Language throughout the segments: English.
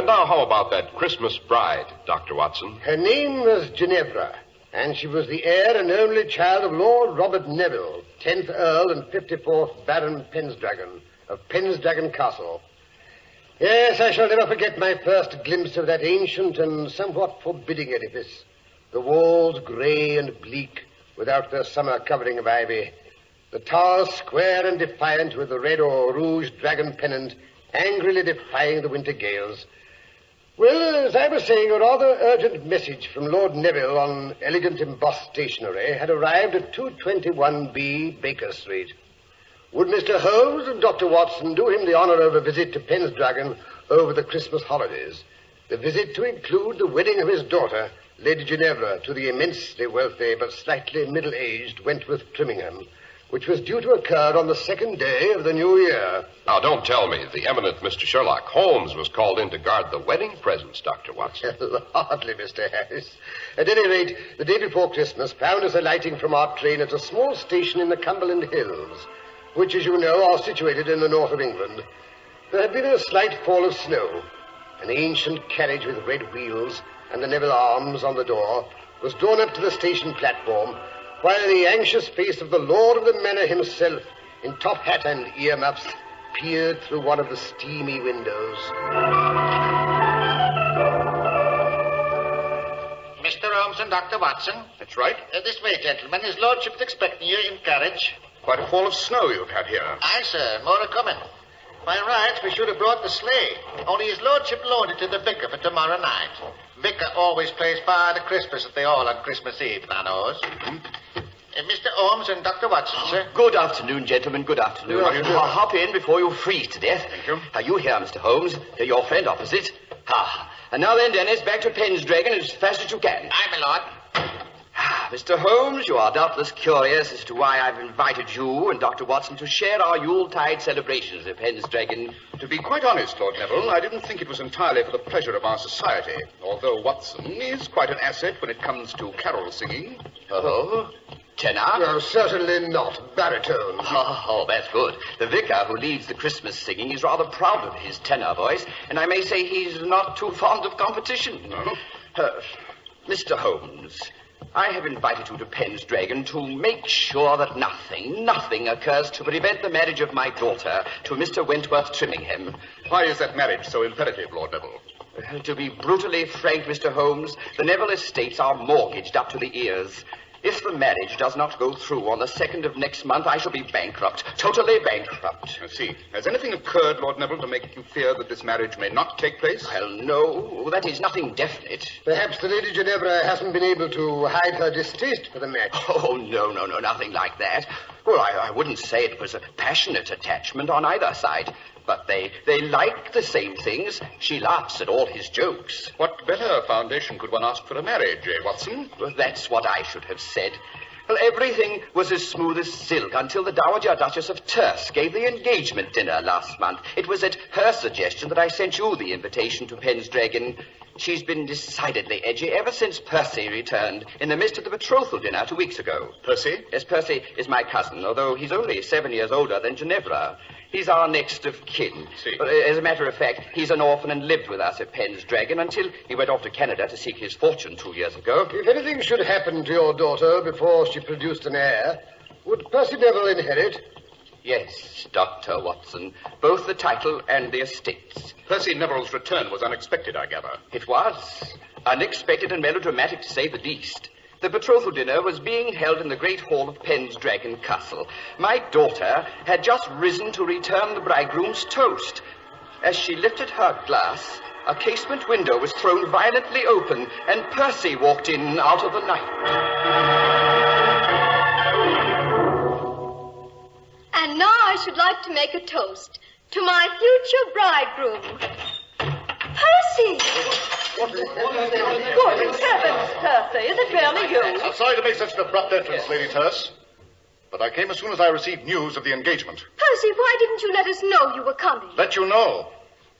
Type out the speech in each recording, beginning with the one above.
And now how about that Christmas bride, Dr. Watson? Her name was Ginevra, and she was the heir and only child of Lord Robert Neville, 10th Earl and 54th Baron Pendragon of Pendragon Castle. Yes, I shall never forget my first glimpse of that ancient and somewhat forbidding edifice. The walls grey and bleak, without their summer covering of ivy. The towers square and defiant, with the red or rouge dragon pennant angrily defying the winter gales. Well, as I was saying, a rather urgent message from Lord Neville on elegant embossed stationery had arrived at 221B Baker Street. Would Mr. Holmes and Dr. Watson do him the honor of a visit to Pendragon over the Christmas holidays? The visit to include the wedding of his daughter, Lady Ginevra, to the immensely wealthy but slightly middle-aged Wentworth Trimmingham, which was due to occur on the second day of the new year. Now, don't tell me the eminent Mr. Sherlock Holmes was called in to guard the wedding presents, Dr. Watson. Hardly, Mr. Harris. At any rate, the day before Christmas found us alighting from our train at a small station in the Cumberland Hills, which, as you know, are situated in the north of England. There had been a slight fall of snow. An ancient carriage with red wheels and the Neville arms on the door was drawn up to the station platform, while the anxious face of the lord of the manor himself, in top hat and earmuffs, peered through one of the steamy windows. Mr. Holmes and Dr. Watson. That's right. This way, gentlemen. His lordship's expecting you in carriage. Quite a fall of snow you've had here. Aye, sir. More a-coming. By rights, we should have brought the sleigh. Only his lordship loaned it to the vicar for tomorrow night. Vicar always plays Father Christmas at the Hall on Christmas Eve, thou knows. Mr. Holmes and Dr. Watson, sir. Good afternoon, gentlemen. Good afternoon. I'll hop in before you freeze to death. Thank you. Are you here, Mr. Holmes? Your friend opposite. And now then, Dennis, back to Pendragon as fast as you can. Aye, my lord. Mr. Holmes, you are doubtless curious as to why I've invited you and Dr. Watson to share our Yuletide celebrations at Pendragon. To be quite honest, Lord Neville, I didn't think it was entirely for the pleasure of our society, although Watson is quite an asset when it comes to carol singing. Oh? Tenor? No, certainly not. Baritone. Oh, that's good. The vicar who leads the Christmas singing is rather proud of his tenor voice, and I may say he's not too fond of competition. No? Mr. Holmes, I have invited you to Pendragon to make sure that nothing occurs to prevent the marriage of my daughter to Mr. Wentworth Trimmingham. Why is that marriage so imperative, Lord Neville? To be brutally frank, Mr. Holmes, the Neville estates are mortgaged up to the ears. If the marriage does not go through on the 2nd of next month, I shall be bankrupt. Totally bankrupt. I see. Has anything occurred, Lord Neville, to make you fear that this marriage may not take place? Well, no. That is nothing definite. Perhaps the Lady Ginevra hasn't been able to hide her distaste for the match. Oh, no, nothing like that. Well, I wouldn't say it was a passionate attachment on either side. But they like the same things. She laughs at all his jokes. What better foundation could one ask for a marriage, Watson? Well, that's what I should have said. Well, everything was as smooth as silk until the Dowager Duchess of Terce gave the engagement dinner last month. It was at her suggestion that I sent you the invitation to Pendragon. She's been decidedly edgy ever since Percy returned in the midst of the betrothal dinner 2 weeks ago. Percy? Yes, Percy is my cousin, although he's only 7 years older than Ginevra. He's our next of kin. See. But, as a matter of fact, he's an orphan and lived with us at Pendragon until he went off to Canada to seek his fortune 2 years ago. If anything should happen to your daughter before she produced an heir, would Percy Neville inherit? Yes, Dr. Watson. Both the title and the estates. Percy Neville's return was unexpected, I gather. It was. Unexpected and melodramatic, to say the least. The betrothal dinner was being held in the great hall of Pendragon Castle. My daughter had just risen to return the bridegroom's toast. As she lifted her glass, a casement window was thrown violently open, and Percy walked in out of the night. And now I should like to make a toast to my future bridegroom. Percy! Good heavens, Percy, is it really you? I'm sorry to make such an abrupt entrance, Lady Terce, but I came as soon as I received news of the engagement. Percy, why didn't you let us know you were coming? Let you know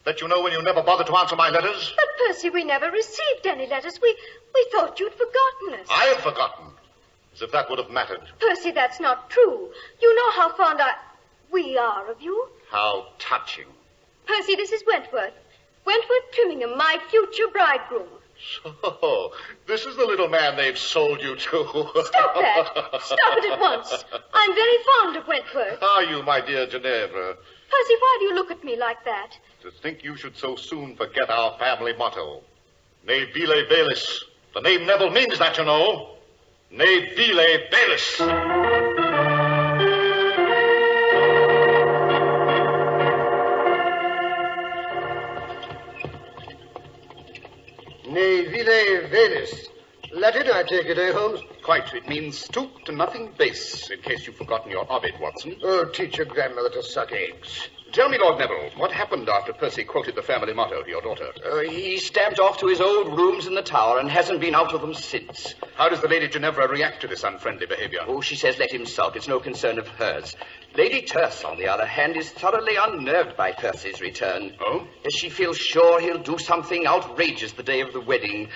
when you never bothered to answer my letters. But, Percy, we never received any letters. We thought you'd forgotten us. I had forgotten. As if that would have mattered. Percy, that's not true. You know how fond we are of you. How touching. Percy, this is Wentworth. Wentworth Trimmingham, my future bridegroom. So, this is the little man they've sold you to. Stop that. Stop it at once. I'm very fond of Wentworth. Are you, my dear Ginevra? Percy, why do you look at me like that? To think you should so soon forget our family motto. Ne vile velis. The name Neville means that, you know. Ne vile velis. Ne vile velis. Latin, I take it, eh, Holmes? Quite. It means stoop to nothing base, in case you've forgotten your orbit, Watson. Oh, teach your grandmother to suck eggs. Tell me, Lord Neville, what happened after Percy quoted the family motto to your daughter? He stamped off to his old rooms in the tower and hasn't been out of them since. How does the Lady Ginevra react to this unfriendly behavior? Oh, she says let him sulk. It's no concern of hers. Lady Terce, on the other hand, is thoroughly unnerved by Percy's return. Oh? As she feels sure he'll do something outrageous the day of the wedding.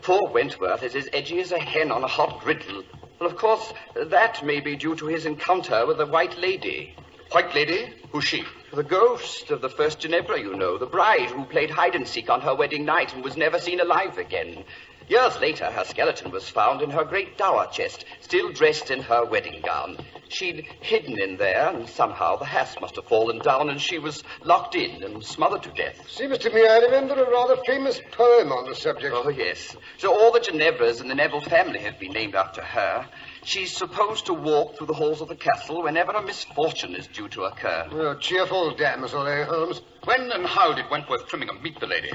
Poor Wentworth is as edgy as a hen on a hot griddle. Well, of course, that may be due to his encounter with the White Lady. White Lady? Who's she? The ghost of the first Ginevra, you know, the bride who played hide-and-seek on her wedding night and was never seen alive again. Years later, her skeleton was found in her great dower chest, still dressed in her wedding gown. She'd hidden in there, and somehow the hasp must have fallen down, and she was locked in and smothered to death. Seems to me I remember a rather famous poem on the subject. Oh, yes. So all the Ginevras in the Neville family have been named after her. She's supposed to walk through the halls of the castle whenever a misfortune is due to occur. Oh, cheerful damsel, eh, Holmes? When and how did Wentworth Trimmingham meet the lady?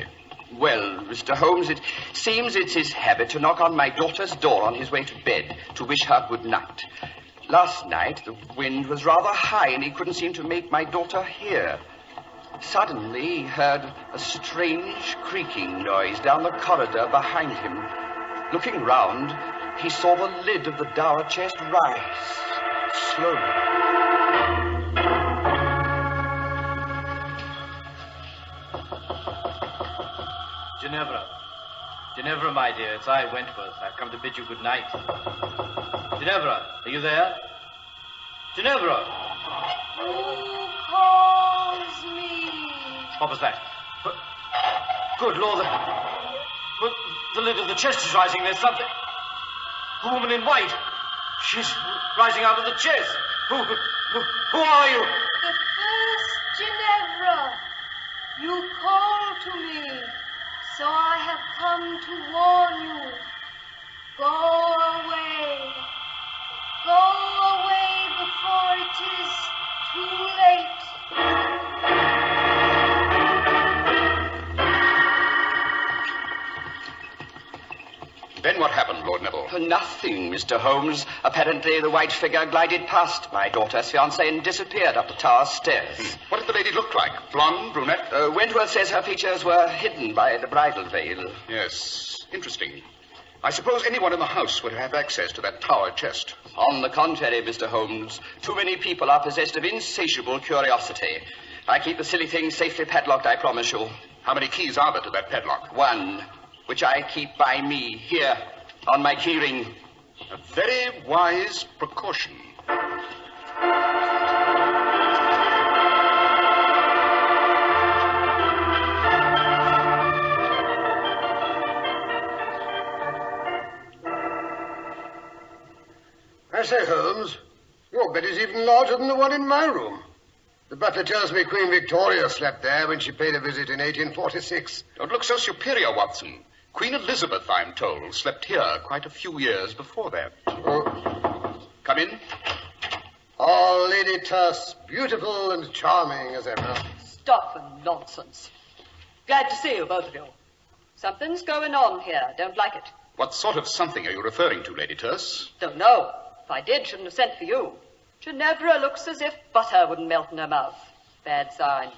Well, Mr. Holmes, it seems it's his habit to knock on my daughter's door on his way to bed to wish her good night. Last night, the wind was rather high and he couldn't seem to make my daughter hear. Suddenly, he heard a strange creaking noise down the corridor behind him. Looking round, he saw the lid of the dower chest rise slowly. Ginevra, my dear, it's I, Wentworth. I've come to bid you good night. Ginevra, are you there? Ginevra! Who calls me? What was that? Good Lord, the lid of the chest is rising. There's something. A woman in white. She's rising out of the chest. Who are you? The first Ginevra. You called to me, so I have come to warn you. Go away. Go away before it is too late. Then what happened, Lord Neville? Nothing, Mr. Holmes. Apparently, the white figure glided past my daughter's fiancé and disappeared up the tower stairs. What did the lady look like? Blonde, brunette? Wentworth says her features were hidden by the bridal veil. Yes, interesting. I suppose anyone in the house would have access to that tower chest. On the contrary, Mr. Holmes, too many people are possessed of insatiable curiosity. I keep the silly thing safely padlocked, I promise you. How many keys are there to that padlock? One, which I keep by me, here, on my keyring. A very wise precaution. I say, Holmes, your bed is even larger than the one in my room. The butler tells me Queen Victoria slept there when she paid a visit in 1846. Don't look so superior, Watson. Queen Elizabeth, I'm told, slept here quite a few years before that. Oh. Come in. Oh, Lady Terce, beautiful and charming as ever. Stuff and nonsense. Glad to see you, both of you. Something's going on here. Don't like it. What sort of something are you referring to, Lady Terce? Don't know. If I did, shouldn't have sent for you. Ginevra looks as if butter wouldn't melt in her mouth. Bad sign.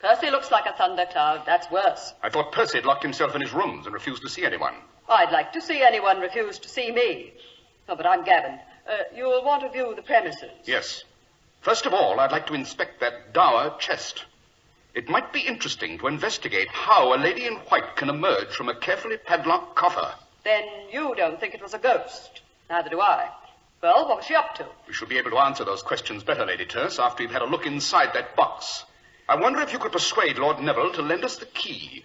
Percy looks like a thundercloud. That's worse. I thought Percy had locked himself in his rooms and refused to see anyone. I'd like to see anyone refuse to see me. Oh, but I'm Gavin. You'll want to view the premises. Yes. First of all, I'd like to inspect that dower chest. It might be interesting to investigate how a lady in white can emerge from a carefully padlocked coffer. Then you don't think it was a ghost. Neither do I. Well, what was she up to? We shall be able to answer those questions better, Lady Terce, after you've had a look inside that box. I wonder if you could persuade Lord Neville to lend us the key.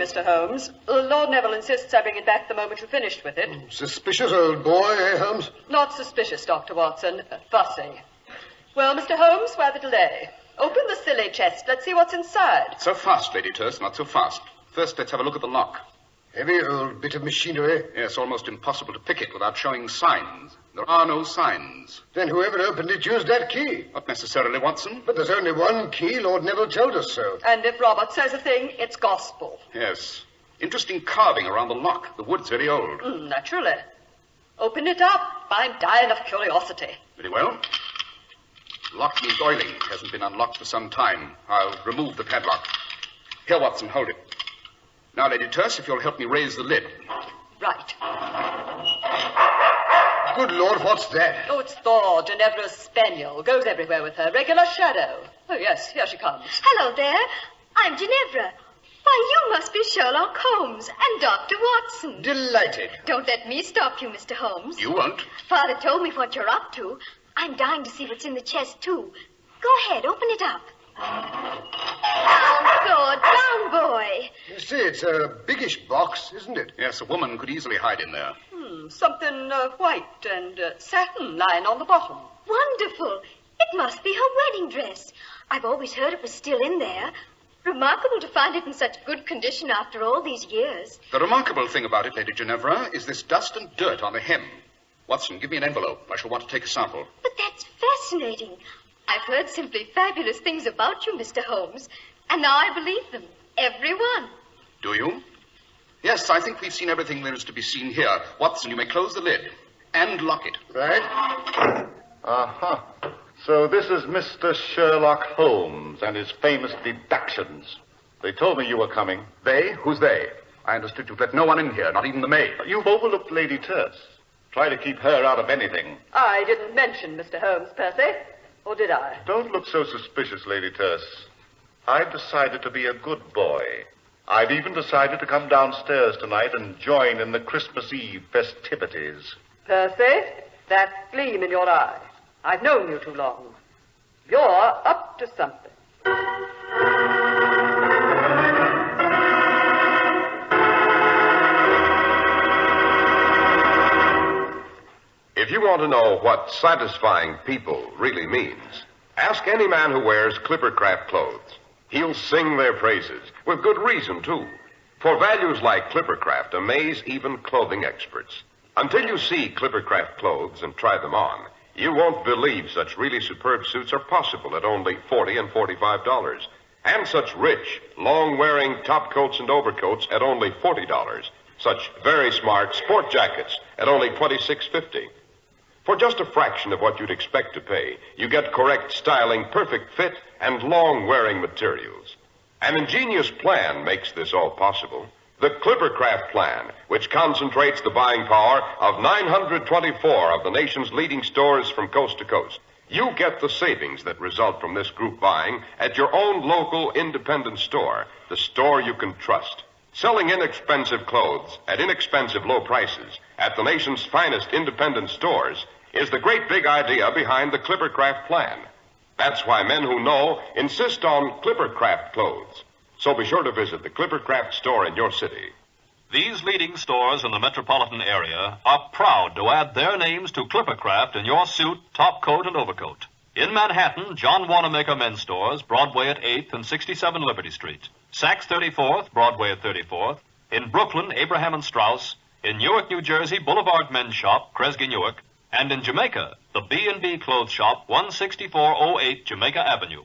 Mr. Holmes. Lord Neville insists I bring it back the moment you've finished with it. Suspicious old boy, eh, Holmes? Not suspicious, Dr. Watson. Fussy. Well, Mr. Holmes, why the delay? Open the silly chest. Let's see what's inside. So fast, Lady Terse, not so fast. First, let's have a look at the lock. Heavy old bit of machinery. Yes, almost impossible to pick it without showing signs. There are no signs. Then whoever opened it used that key. Not necessarily, Watson. But there's only one key. Lord Neville told us so. And if Robert says a thing, it's gospel. Yes. Interesting carving around the lock. The wood's very old. Naturally. Open it up. I'm dying of curiosity. Very well. Lock needs oiling. It hasn't been unlocked for some time. I'll remove the padlock. Here, Watson, hold it. Now, Lady Terse, if you'll help me raise the lid. Right. Good Lord, what's that? Oh, it's Thor, Ginevra's spaniel. Goes everywhere with her. Regular shadow. Oh, yes, here she comes. Hello there. I'm Ginevra. Why, you must be Sherlock Holmes and Dr. Watson. Delighted. Don't let me stop you, Mr. Holmes. You won't. Father told me what you're up to. I'm dying to see what's in the chest, too. Go ahead, open it up. Down, Thor, down, boy. You see, it's a biggish box, isn't it? Yes, a woman could easily hide in there. Something white and satin lying on the bottom. Wonderful. It must be her wedding dress. I've always heard it was still in there. Remarkable to find it in such good condition after all these years. The remarkable thing about it, Lady Ginevra, is this dust and dirt on the hem. Watson, give me an envelope. I shall want to take a sample. But that's fascinating. I've heard simply fabulous things about you, Mr. Holmes, and now I believe them. Every one. Do you? Yes, I think we've seen everything there is to be seen here. Watson, you may close the lid and lock it. Right. Uh-huh. So this is Mr. Sherlock Holmes and his famous deductions. They told me you were coming. They? Who's they? I understood you'd let no one in here, not even the maid. You've overlooked Lady Terse. Try to keep her out of anything. I didn't mention Mr. Holmes, Percy. Or did I? Don't look so suspicious, Lady Terse. I've decided to be a good boy. I've even decided to come downstairs tonight and join in the Christmas Eve festivities. Percy, that gleam in your eye. I've known you too long. You're up to something. If you want to know what satisfying people really means, ask any man who wears Clippercraft clothes. He'll sing their praises, with good reason, too. For values like Clippercraft amaze even clothing experts. Until you see Clippercraft clothes and try them on, you won't believe such really superb suits are possible at only $40 and $45. And such rich, long-wearing top coats and overcoats at only $40. Such very smart sport jackets at only $26.50. For just a fraction of what you'd expect to pay, you get correct styling, perfect fit, and long-wearing materials. An ingenious plan makes this all possible. The Clippercraft plan, which concentrates the buying power of 924 of the nation's leading stores from coast to coast. You get the savings that result from this group buying at your own local independent store, the store you can trust. Selling inexpensive clothes at inexpensive low prices at the nation's finest independent stores is the great big idea behind the Clippercraft plan. That's why men who know insist on Clippercraft clothes. So be sure to visit the Clippercraft store in your city. These leading stores in the metropolitan area are proud to add their names to Clippercraft in your suit, top coat, and overcoat. In Manhattan, John Wanamaker Men's Stores, Broadway at 8th and 67 Liberty Street. Saks 34th, Broadway at 34th. In Brooklyn, Abraham and Strauss. In Newark, New Jersey, Boulevard Men's Shop, Kresge Newark. And in Jamaica, the B&B Clothes Shop, 16408 Jamaica Avenue.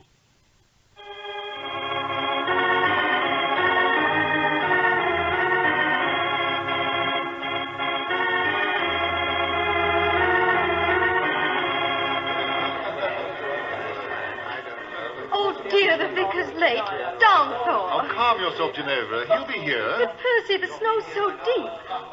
Dear, the vicar's late. Down, Thor. Oh, calm yourself, Ginevra. He'll be here. But, Percy, the snow's so deep.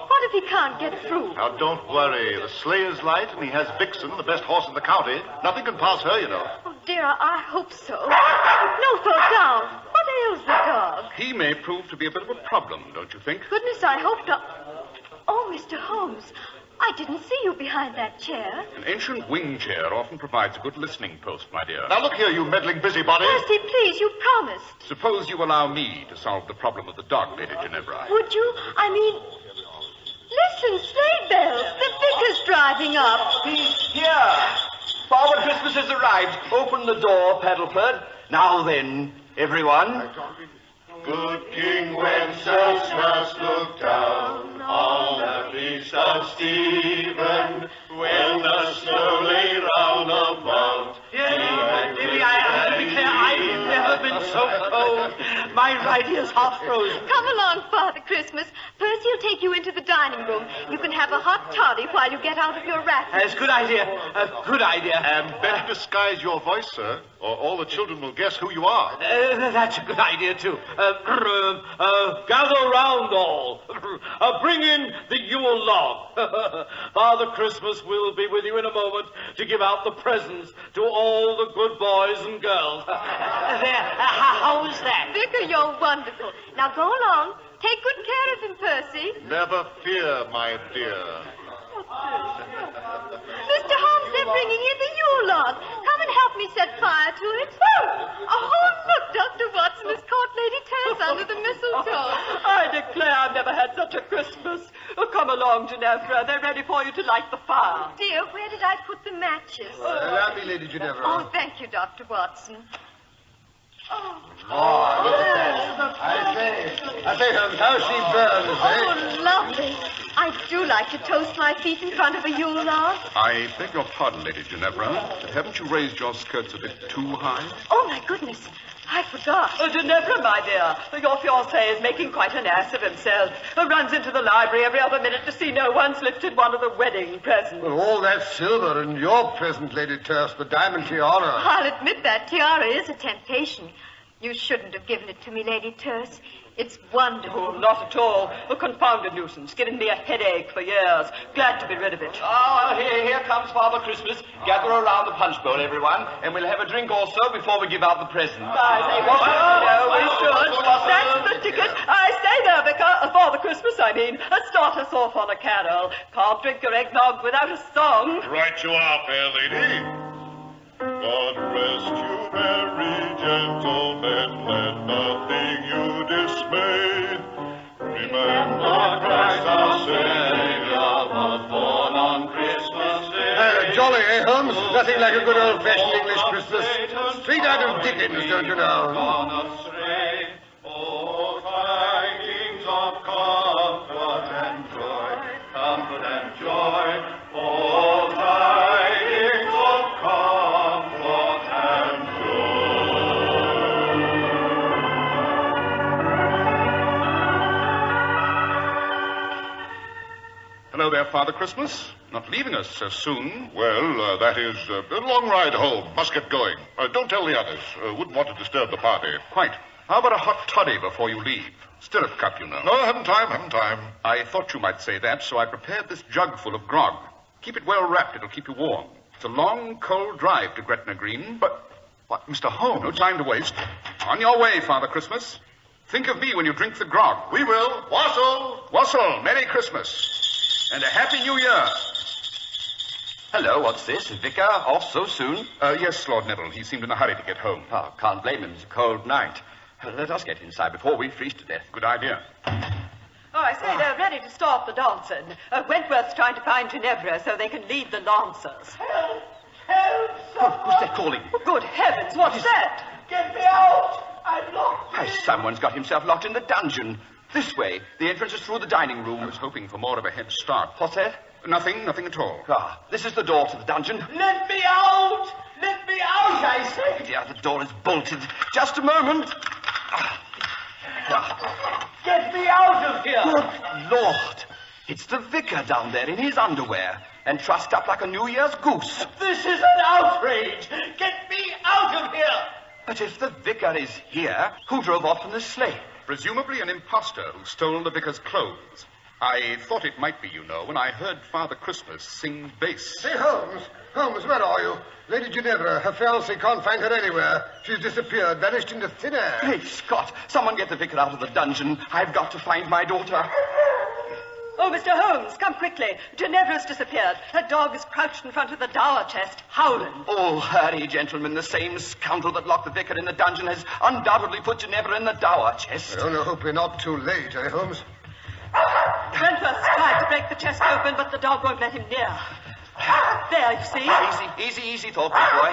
What if he can't get through? Now, don't worry. The sleigh is light, and he has Vixen, the best horse in the county. Nothing can pass her, you know. Oh, dear, I hope so. No, Thor, down. What ails the dog? He may prove to be a bit of a problem, don't you think? Goodness, I hope not. Oh, Mr. Holmes, I didn't see you behind that chair. An ancient wing chair often provides a good listening post, my dear. Now look here, you meddling busybody. Percy, please, you promised. Suppose you allow me to solve the problem of the dog, Lady Ginevra. Would you? I mean... Listen, sleigh bells. The vicar's driving up. He's here. Father Christmas has arrived. Open the door, Paddleford. Now then, everyone. Good King Wenceslas looked down on the feast of Stephen when the snow lay round about. I've never been so cold. My right ear's half frozen. Come along, Father Christmas. Percy'll take you into the dining room. You can have a hot toddy while you get out of your wrap. That's a good idea. A good idea. And better disguise your voice, sir, or all the children will guess who you are. That's a good idea, too. Gather round all. Bring in the Yule log. Father Christmas will be with you in a moment to give out the presents to all the good boys and girls. How is that? Vicar, you're wonderful. Now go along. Take good care of him, Percy. Never fear, my dear. Mr. Holmes, they're bringing in the Yule log. Come and help me set fire to it. Oh, look, Dr. Watson has caught Lady Tess under the mistletoe. I declare I've never had such a Christmas. Oh, come along, Ginevra. They're ready for you to light the fire. Dear, where did I put the matches? Allow me, Lady Ginevra. Oh, thank you, Dr. Watson. Oh, look at that. I say, Holmes, how she burns, Oh, lovely. I do like to toast my feet in front of a Yule log. I beg your pardon, Lady Ginevra, but haven't you raised your skirts a bit too high? Oh, my goodness. I forgot. Ginevra, my dear, your fiancé is making quite an ass of himself. Runs into the library every other minute to see no one's lifted one of the wedding presents. Well, all that silver and your present, Lady Terce, the diamond tiara. I'll admit that tiara is a temptation. You shouldn't have given it to me, Lady Terce. It's wonderful. Oh, not at all. A confounded nuisance. Given me a headache for years. Glad to be rid of it. Oh, here comes Father Christmas. Gather around the punch bowl, everyone, and we'll have a drink or so before we give out the presents. I say, we should. That's the ticket. I say there, Vicar. Father Christmas, I mean. Start us off on a carol. Can't drink your eggnog without a song. Right you are, fair lady. God rest you, merry gentlemen, let nothing you dismay. Remember Christ our Savior was born on Christmas Day. Jolly, eh, Holmes? Nothing like a good old-fashioned English Christmas. Straight out of Dickens, don't you know? Gone astray. Oh, tidings of comfort and joy, oh, tidings of comfort and Hello there, Father Christmas. Not leaving us so soon. Well, that is a long ride home. Must get going. Don't tell the others. Wouldn't want to disturb the party. Quite. How about a hot toddy before you leave? Stirrup cup, you know. No, haven't time. I thought you might say that, so I prepared this jug full of grog. Keep it well wrapped. It'll keep you warm. It's a long, cold drive to Gretna Green, but... What, Mr. Holmes? No time to waste. On your way, Father Christmas. Think of me when you drink the grog. We will. Wassail! Wassail, Merry Christmas. And a Happy New Year. Hello, what's this? Vicar off so soon? Yes, Lord Neville. He seemed in a hurry to get home. Oh, can't blame him. It's a cold night. Let us get inside before we freeze to death. Good idea. Oh, I say, they're ready to start the dancing. Wentworth's trying to find Ginevra so they can lead the lancers. Help! Help! Who's that calling? Good heavens, what's that? Get me out! I'm locked. Why, someone's got himself locked in the dungeon. This way. The entrance is through the dining room. I was hoping for more of a head start. What's that? Nothing at all. Ah, this is the door to the dungeon. Let me out! Let me out, I say! Dear, the door is bolted. Just a moment. Get me out of here! Good Lord. It's the vicar down there in his underwear and trussed up like a New Year's goose. This is an outrage! Get me out of here! But if the vicar is here, who drove off in the sleigh? Presumably an impostor who stole the vicar's clothes. I thought it might be, you know, when I heard Father Christmas sing bass. Say, Holmes, where are you? Lady Ginevra, her fiancé can't find her anywhere. She's disappeared, vanished into thin air. Great Scott, someone get the vicar out of the dungeon. I've got to find my daughter. Oh, Mr. Holmes, come quickly. Ginevra's disappeared. Her dog is crouched in front of the dower chest, howling. Oh, hurry, gentlemen. The same scoundrel that locked the vicar in the dungeon has undoubtedly put Ginevra in the dower chest. I only hope we're not too late, Holmes? Wentworth tried to break the chest open, but the dog won't let him near. There, you see. Easy, thoughtful boy.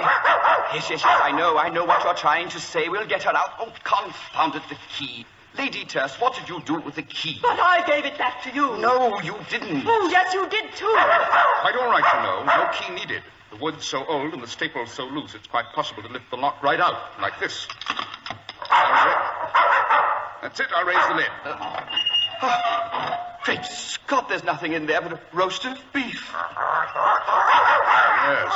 Yes, I know what you're trying to say. We'll get her out. Oh, confound it, the key. Lady Terse, what did you do with the key? But I gave it back to you. No, you didn't. Oh, yes, you did, too. Quite all right, you know. No key needed. The wood's so old and the staples so loose, it's quite possible to lift the lock right out, like this. That's it. I'll raise the lid. Great Scott, there's nothing in there but a roast of beef. Yes.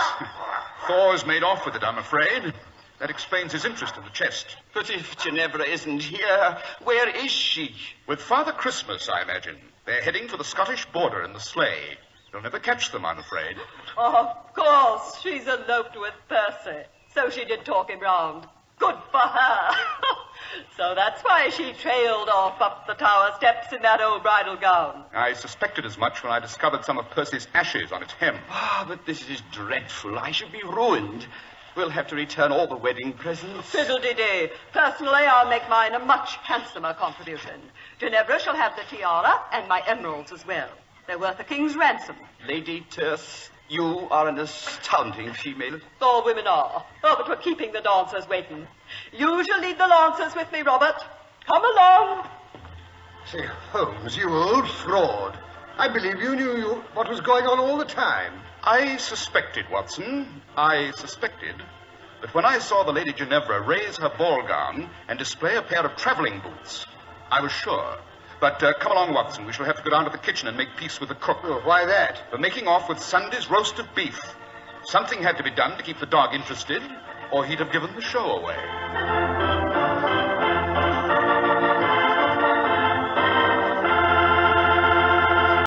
Thor's made off with it, I'm afraid. That explains his interest in the chest. But if Ginevra isn't here, where is she? With Father Christmas, I imagine. They're heading for the Scottish border in the sleigh. You'll never catch them, I'm afraid. Oh, of course. She's eloped with Percy. So she did talk him round. Good for her. So that's why she trailed off up the tower steps in that old bridal gown. I suspected as much when I discovered some of Percy's ashes on its hem. But this is dreadful. I should be ruined. We'll have to return all the wedding presents. Fiddle-dee-dee. Personally, I'll make mine a much handsomer contribution. Ginevra shall have the tiara and my emeralds as well. They're worth a king's ransom. Lady Terse, you are an astounding female. All women are. Oh, but we're keeping the dancers waiting. You shall lead the lancers with me, Robert. Come along. Say, Holmes, you old fraud. I believe you knew what was going on all the time. I suspected, Watson. I suspected. But when I saw the Lady Ginevra raise her ball gown and display a pair of traveling boots, I was sure. But come along, Watson. We shall have to go down to the kitchen and make peace with the cook. Oh, why that? For making off with Sunday's roast of beef. Something had to be done to keep the dog interested, or he'd have given the show away.